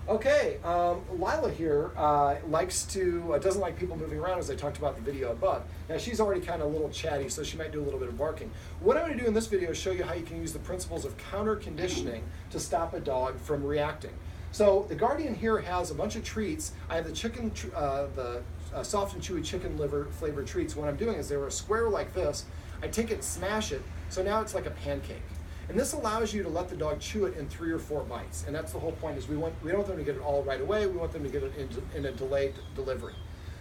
Okay, Lylla here doesn't like people moving around, as I talked about in the video above. Now she's already kind of a little chatty, so she might do a little bit of barking. What I'm going to do in this video is show you how you can use the principles of counter conditioning to stop a dog from reacting. So the Guardian here has a bunch of treats. I have the soft and chewy chicken liver flavored treats. What I'm doing is they're a square like this. I take it and smash it, so now it's like a pancake. And this allows you to let the dog chew it in 3 or 4 bites. And that's the whole point, is we don't want them to get it all right away. We want them to get it in a delayed delivery.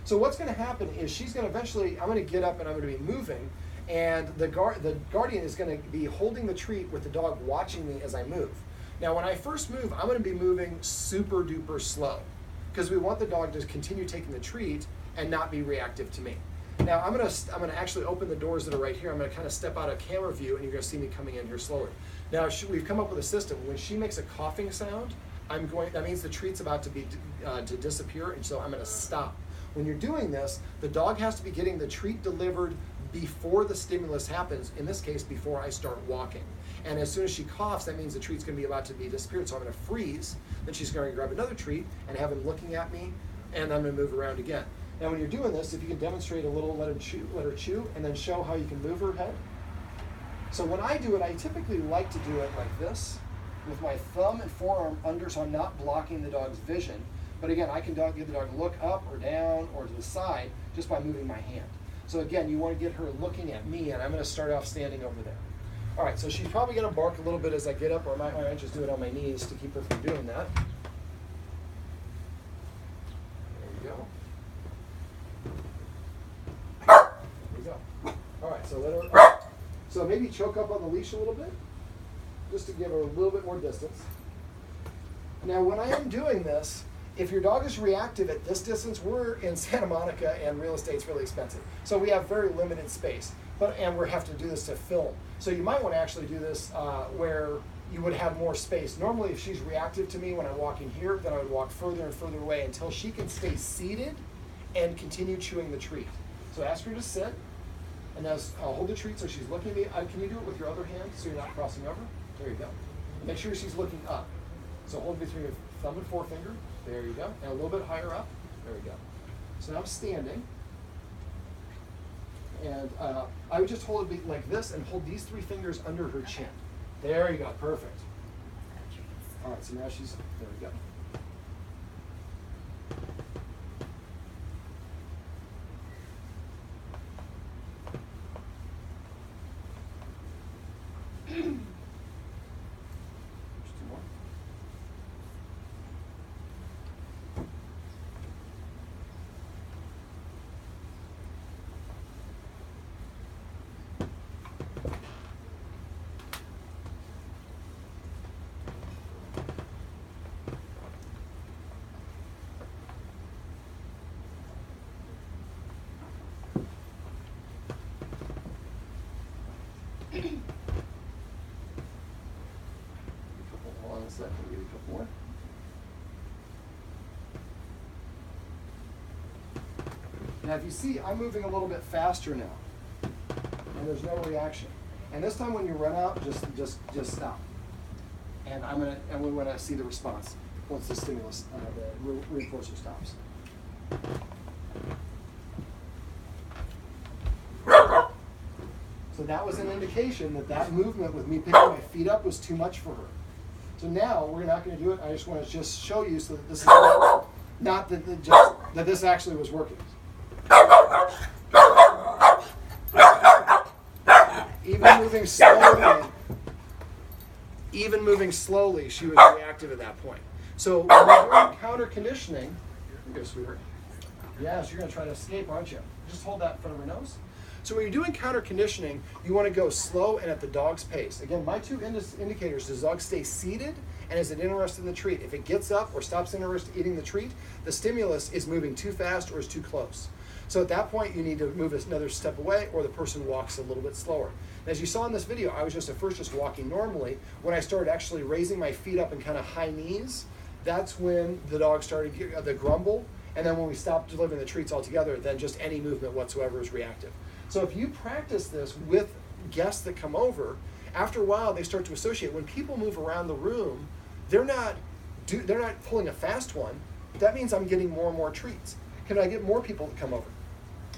So what's going to happen is she's going to eventually, I'm going to get up and I'm going to be moving, and the Guardian is going to be holding the treat with the dog watching me as I move. Now when I first move, I'm going to be moving super duper slow, because we want the dog to continue taking the treat and not be reactive to me. Now I'm gonna actually open the doors that are right here. I'm gonna kind of step out of camera view, and you're gonna see me coming in here slower. Now we've come up with a system. When she makes a coughing sound, that means the treat's about to disappear, and so I'm gonna stop. When you're doing this, the dog has to be getting the treat delivered before the stimulus happens. In this case, before I start walking. And as soon as she coughs, that means the treat's gonna be about to be disappeared. So I'm gonna freeze. Then she's gonna grab another treat and have him looking at me, and I'm gonna move around again. Now when you're doing this, if you can demonstrate a little, let her chew, and then show how you can move her head. So when I do it, I typically like to do it like this, with my thumb and forearm under, so I'm not blocking the dog's vision. But again, I can get the dog to look up or down or to the side just by moving my hand. So again, you want to get her looking at me, and I'm going to start off standing over there. All right, so she's probably going to bark a little bit as I get up, or I might just do it on my knees to keep her from doing that. So maybe choke up on the leash a little bit, just to give her a little bit more distance. Now when I am doing this, if your dog is reactive at this distance, we're in Santa Monica and real estate's really expensive. So we have very limited space, and we have to do this to film. So you might want to actually do this where you would have more space. Normally if she's reactive to me when I'm walking here, then I would walk further and further away until she can stay seated and continue chewing the treat. So ask her to sit. And as I'll hold the treat so she's looking at me. Can you do it with your other hand so you're not crossing over? There you go. Make sure she's looking up. So hold between your thumb and forefinger. There you go. And a little bit higher up. There we go. So now I'm standing. And I would just hold it like this and hold these 3 fingers under her chin. There you go. Perfect. All right, so now she's, there we go. Hold on a second, give you a couple more. Now if you see, I'm moving a little bit faster now, and there's no reaction. And this time when you run out, just stop. And we want to see the response once the stimulus, the reinforcer stops. So that was an indication that that movement with me picking my feet up was too much for her. So now we're not going to do it. I just want to show you so that this is not that this actually was working. Even moving slowly, she was reactive at that point. So when we're doing counter conditioning, go, sweetheart. Yes, you're going to try to escape, aren't you? Just hold that in front of her nose. So when you're doing counter conditioning, you want to go slow and at the dog's pace. Again, my 2 indicators: does the dog stay seated, and is it interested in the treat? If it gets up or stops eating the treat, the stimulus is moving too fast or is too close. So at that point, you need to move another step away, or the person walks a little bit slower. As you saw in this video, I was at first just walking normally. When I started actually raising my feet up in kind of high knees, that's when the dog started the grumble. And then when we stopped delivering the treats altogether, then just any movement whatsoever is reactive. So if you practice this with guests that come over, after a while they start to associate. When people move around the room, they're not they're not pulling a fast one, that means I'm getting more and more treats. Can I get more people to come over?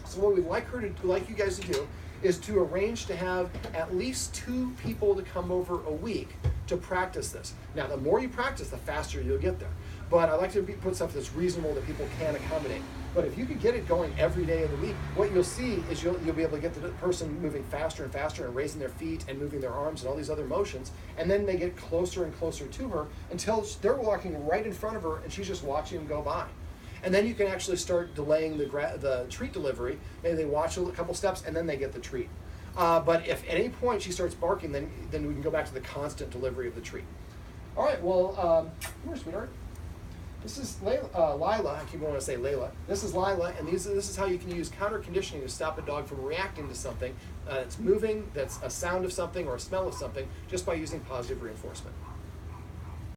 So what we'd like you guys to do is to arrange to have at least 2 people to come over a week to practice this. Now, the more you practice, the faster you'll get there. But I like to put stuff that's reasonable that people can accommodate. But if you could get it going every day of the week, what you'll see is you'll be able to get the person moving faster and faster and raising their feet and moving their arms and all these other motions. And then they get closer and closer to her until they're walking right in front of her and she's just watching them go by. And then you can actually start delaying the treat delivery. Maybe they watch a couple steps and then they get the treat. But if at any point she starts barking, then we can go back to the constant delivery of the treat. All right, well, come here, sweetheart. This is Lylla. I keep wanting to say Layla. This is Lylla, and this is how you can use counter conditioning to stop a dog from reacting to something that's moving, that's a sound of something or a smell of something, just by using positive reinforcement.